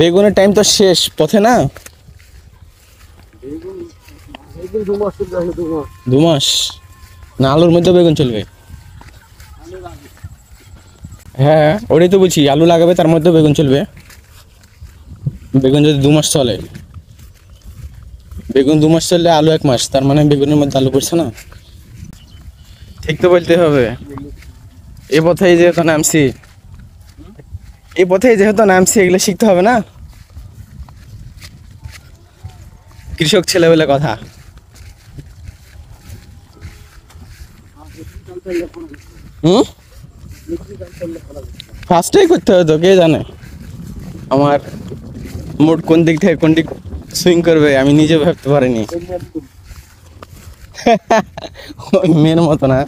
বেগুনের টাইম তো শেষ পথে না, 2 মাস না আলুর মধ্যে বেগুন চলবে। হ্যাঁ ওটাই তো বলছি, আলু লাগাবে তার মধ্যে বেগুন চলবে। বেগুন যদি 2 মাস চলে, বেগুন 2 মাস চললে আলু 1 মাস, তার মানে বেগুনের মধ্যে আলু পড়ছে না। ঠিক তো বলতে হবে। এই পথেই যেহেতু নামছি, এগুলো শিখতে হবে না, কৃষক ছেলে বলে কথা। ফার্স্টেই করতে হবে তো, কে জানে আমার মুড কোন দিক থেকে কোন দিক সুইং করবে আমি নিজে ভাবতে পারিনি। ওই মেয়ের মতো না,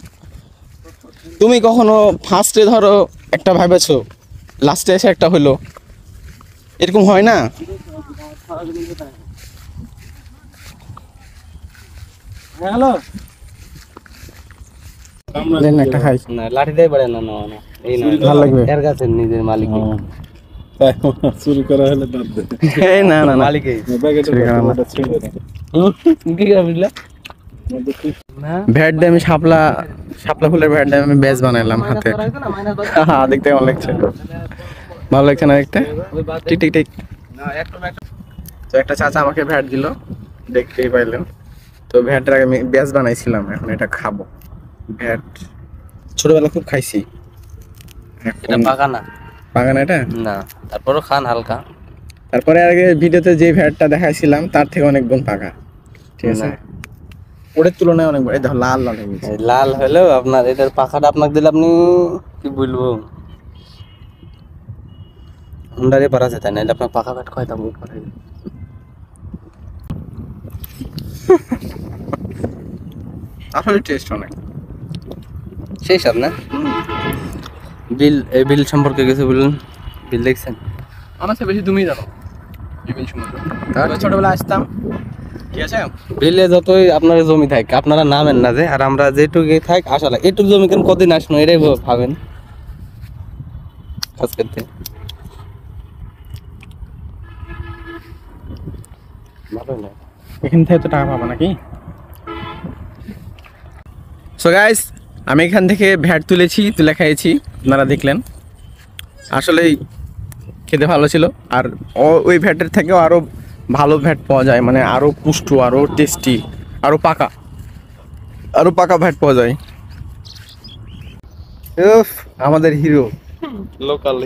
তুমি কখনো ফার্স্টে ধরো একটা ভাবেছো, লাস্টে এসে একটা হলো, এরকম হয় না? হ্যালো একটা খাই না, লাঠি দিয়ে পড়ে না, এই না ভালো লাগবে এর কাছে নিজের মালিক চুরি করা হলে বাদ দে। এই না না মালিকই কি বুঝলা ভ্যাট দিয়ে আমি শাপলা ফুলের ভ্যাট দিয়ে আমি ব্যাজ বানাইলাম হাতে। হ্যাঁ দেখতে কেমন লাগছে? ভালো লাগছে না দেখতে? ঠিক ঠিক ঠিক। তো একটা চাচা আমাকে ভ্যাট দিল, দেখতেই পাইলেন। তো ভ্যাটের আগে আমি ব্যাজ বানাইছিলাম, এখন এটা খাবো। ভ্যাট ছোটবেলা খুব খাইছি। এটা পাকা না, পাকা না এটা না, তারপরও খান হালকা। তারপরে আগে ভিডিওতে যে ভ্যাটটা দেখাইছিলাম তার থেকে অনেক গুণ পাকা, ঠিক আছে? ওটার তুলনায় অনেক বড়। এই দেখো লাল লাল হয়ে গেছে। লাল হলেও আপনার এটার পাখাটা আপনাকে দিলে আপনি কি বলবো, হুন্ডারে পারা যেত না, এটা আপনার পাখা ভ্যাট খাইতাম উপরে। আসলে টেস্ট অনেক সেই সব না। বিল, এই বিল সম্পর্কে কিছু বলুন। বিল দেখছেন? আমার চেয়ে বেশি তুমিই জানো এই বিল সম্পর্কে। ছোটবেলা আসতাম, ঠিক আছে, বিলে যতই আপনার জমি থাক, আপনারা নামেন না যে, আর আমরা যেটুকু থাক আসলে এটুকু জমি কেন কদিন আসনো এটাই ভাবেন কাজ করতে। ভালো না এখান থেকে তো টাকা পাবো নাকি? সো গাইস, আমি এখান থেকে ভ্যাট তুলে খাইয়েছি, আপনারা দেখলেন। আসলেই খেতে ভালো ছিল। আর ওই ভ্যাটের থেকেও আরও ভালো ভ্যাট পাওয়া যায়, মানে আরও পুষ্ট, আরও টেস্টি, আরও পাকা ভ্যাট পাওয়া যায়। আমাদের হিরো লোকাল